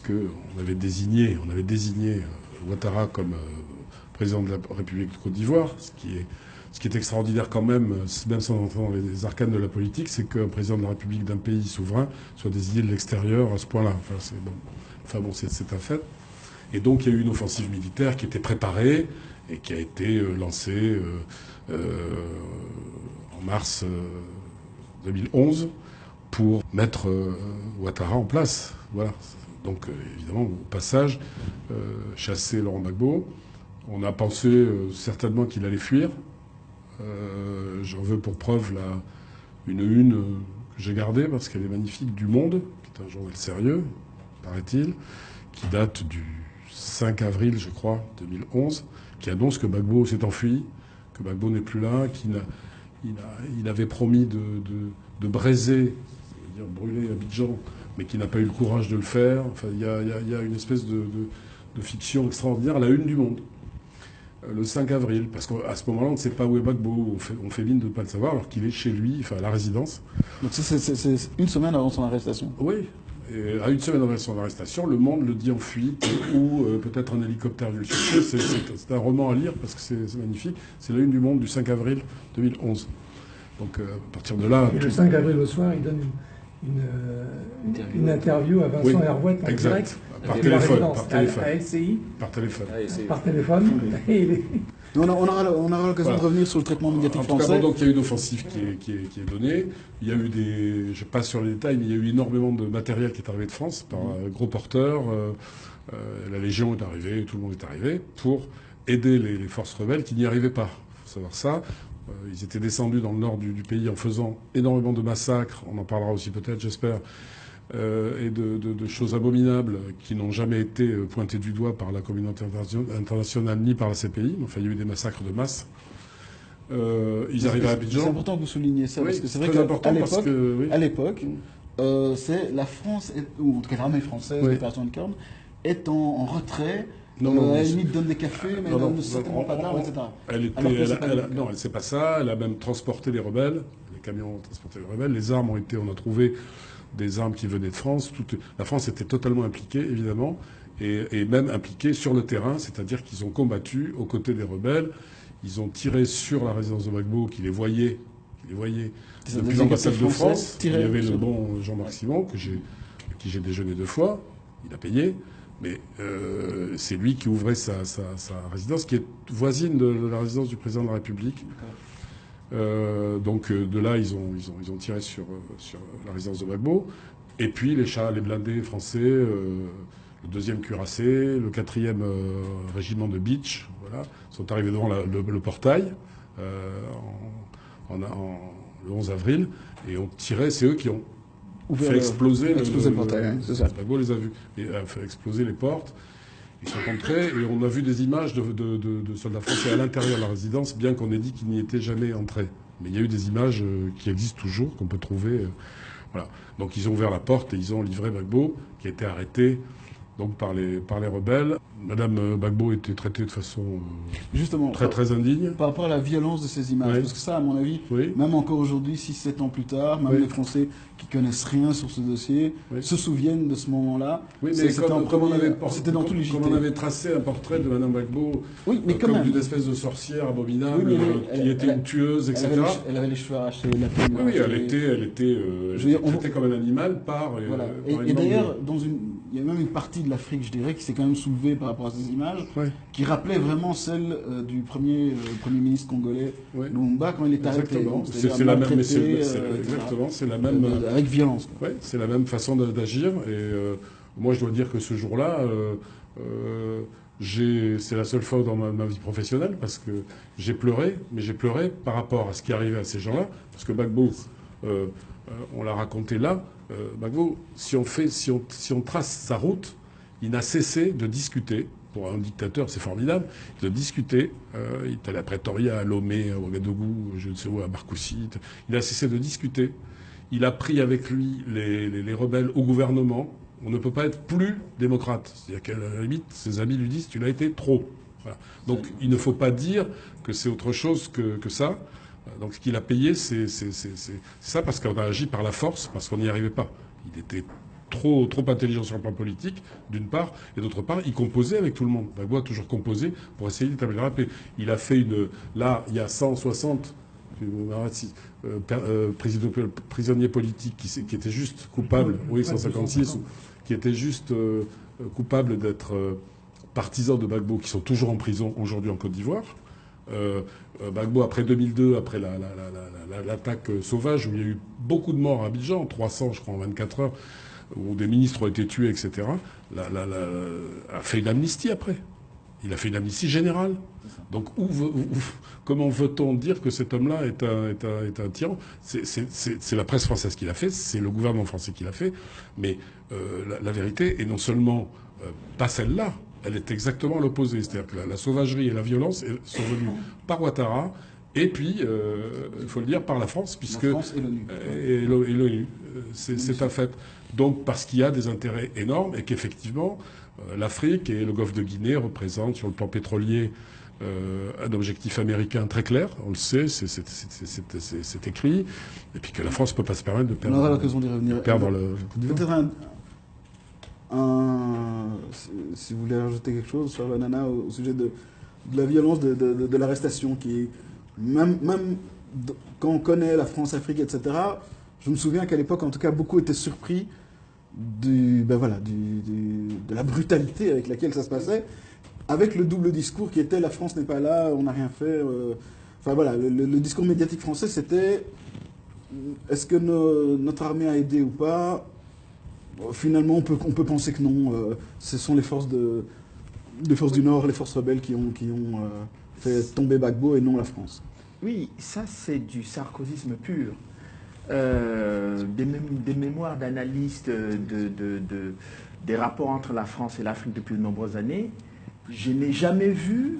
puisqu'on avait désigné Ouattara comme président de la République de Côte d'Ivoire, ce qui est extraordinaire quand même sans entrer dans les arcanes de la politique, c'est qu'un président de la République d'un pays souverain soit désigné de l'extérieur à ce point-là. C'est un fait. Et donc il y a eu une offensive militaire qui était préparée et qui a été lancée en mars 2011 pour mettre Ouattara en place. Voilà. Donc évidemment, au passage, chasser Laurent Gbagbo. On a pensé certainement qu'il allait fuir. J'en veux pour preuve une que j'ai gardée parce qu'elle est magnifique, du Monde, qui est un journal sérieux, paraît-il, qui date du 5 avril, je crois, 2011, qui annonce que Gbagbo s'est enfui, que Gbagbo n'est plus là, il avait promis de braiser, c'est-à-dire brûler Abidjan, mais qui n'a pas eu le courage de le faire. Enfin, il y a une espèce de fiction extraordinaire à la une du Monde. Le 5 avril, parce qu'à ce moment-là, on ne sait pas où est Gbagbo, on fait mine de ne pas le savoir, alors qu'il est chez lui, enfin à la résidence. Donc c'est une semaine avant son arrestation. Oui, et à une semaine avant son arrestation, Le Monde le dit en fuite, ou peut-être un hélicoptère vient le chercher. C'est un roman à lire, parce que c'est magnifique. C'est la une du Monde du 5 avril 2011. Donc à partir de là... Et le 5 avril au soir, il donne une interview à Vincent Hervouet en direct. Par téléphone. À LCI. Par téléphone. Par téléphone. On aura l'occasion de revenir sur le traitement médiatique français. En tout cas, donc il y a eu une offensive qui est donnée. Il y a eu je passe sur les détails, mais il y a eu énormément de matériel qui est arrivé de France par gros porteurs. La Légion est arrivée, tout le monde est arrivé pour aider les forces rebelles qui n'y arrivaient pas. Il faut savoir ça. Ils étaient descendus dans le nord du pays en faisant énormément de massacres. On en parlera aussi peut-être, j'espère. Et de choses abominables qui n'ont jamais été pointées du doigt par la communauté internationale ni par la CPI. Enfin, il y a eu des massacres de masse. Ils arrivent à Abidjan. C'est important que vous souligniez ça, parce que c'est vrai qu'à l'époque, c'est la France, ou en tout cas l'armée française, l'opération Licorne, est en retrait. Elle limite donne des cafés, mais elle donne certainement pas d'armes, etc. Non, c'est pas ça. Elle a même transporté les rebelles. Les camions ont transporté les rebelles. Les armes on a trouvé des armes qui venaient de France. La France était totalement impliquée, évidemment, et même impliquée sur le terrain, c'est-à-dire qu'ils ont combattu aux côtés des rebelles. Ils ont tiré sur la résidence de Gbagbo, qui les voyait depuis l'ambassade de France. Il y avait le bon Jean-Marc Simon, avec qui j'ai déjeuné 2 fois. Il a payé. Mais c'est lui qui ouvrait sa résidence, qui est voisine de la résidence du président de la République. Donc de là, ils ont tiré sur la résidence de Gbagbo. Et puis les blindés français, le 2e cuirassé, le 4e régiment de Beach, voilà, sont arrivés devant le portail le 11 avril et ont tiré. C'est eux qui ont fait exploser le portail. C'est ça. Gbagbo les a vus. Et a fait exploser les portes. Ils sont entrés et on a vu des images de soldats français à l'intérieur de la résidence, bien qu'on ait dit qu'ils n'y étaient jamais entrés. Mais il y a eu des images qui existent toujours, qu'on peut trouver. Voilà. Donc ils ont ouvert la porte et ils ont livré Gbagbo, qui a été arrêté donc par les rebelles. Madame Gbagbo était traitée de façon justement très indigne. Par rapport à la violence de ces images, parce que ça, à mon avis, même encore aujourd'hui, 6-7 ans plus tard, même les Français qui connaissent rien sur ce dossier se souviennent de ce moment-là. Oui, mais c'était dans tout l'UJT. Comme on avait tracé un portrait de Madame Gbagbo, comme d'une espèce de sorcière abominable, qui était une tueuse, etc. Elle avait les cheveux arrachés, la peau. Oui, elle était traitée comme un animal par. Voilà. Et d'ailleurs, il y a même une partie de l'Afrique, je dirais, qui s'est quand même soulevée par rapport à ces images, qui rappelait vraiment celle du premier ministre congolais, Lumumba, quand il est arrêté. Exactement. C'est la même. Exactement. C'est la même. Avec violence. Oui, c'est la même façon d'agir. Et moi, je dois dire que ce jour-là, c'est la seule fois dans ma vie professionnelle parce que j'ai pleuré, mais j'ai pleuré par rapport à ce qui arrivait à ces gens-là, parce que Gbagbo, on l'a raconté là. Gbagbo, si on trace sa route, il n'a cessé de discuter. Pour un dictateur, c'est formidable, de discuter. Il est allé à Pretoria, à Lomé, à Ouagadougou, je ne sais où, à Marcoussis. Il a cessé de discuter. Il a pris avec lui les rebelles au gouvernement. On ne peut pas être plus démocrate. C'est-à-dire qu'à la limite, ses amis lui disent « tu l'as été trop ». Voilà. Donc il ne faut pas dire que c'est autre chose que ça. Donc ce qu'il a payé, c'est ça, parce qu'on a agi par la force, parce qu'on n'y arrivait pas. Il était trop intelligent sur le plan politique, d'une part, et d'autre part, il composait avec tout le monde. Gbagbo a toujours composé pour essayer d'établir la paix. Il a fait là, il y a 160 prisonniers politiques qui étaient juste coupables, oui, 156, qui étaient juste coupables d'être partisans de Gbagbo, qui sont toujours en prison aujourd'hui en Côte d'Ivoire. Gbagbo, après 2002, après l'attaque sauvage, où il y a eu beaucoup de morts à Abidjan, 300, je crois, en 24 heures, où des ministres ont été tués, etc., a fait une amnistie après. Il a fait une amnistie générale. Donc, comment veut-on dire que cet homme-là est un tyran ? C'est la presse française qui l'a fait, c'est le gouvernement français qui l'a fait, mais la vérité est non seulement pas celle-là, elle est exactement l'opposé. C'est-à-dire que la sauvagerie et la violence sont venues par Ouattara, et puis, il faut le dire, par la France, puisque... La France et l'ONU. Et l'ONU. C'est un fait. Donc, parce qu'il y a des intérêts énormes, et qu'effectivement, l'Afrique et le Golfe de Guinée représentent, sur le plan pétrolier, un objectif américain très clair. On le sait, c'est écrit. Et puis que la France ne peut pas se permettre de perdre... On aura l'occasion d'y revenir. Peut-être si vous voulez rajouter quelque chose, Charles Nana, au sujet de la violence de l'arrestation, qui, même quand on connaît la France-Afrique, etc., je me souviens qu'à l'époque, en tout cas, beaucoup étaient surpris de la brutalité avec laquelle ça se passait, avec le double discours qui était « la France n'est pas là, on n'a rien fait ». Enfin voilà, le discours médiatique français, c'était « est-ce que notre armée a aidé ou pas ?» Finalement, on peut penser que non. Ce sont les forces du Nord, les forces rebelles qui ont fait tomber Gbagbo et non la France. Oui, ça c'est du sarkozysme pur. Des mémoires d'analystes des rapports entre la France et l'Afrique depuis de nombreuses années, je n'ai jamais vu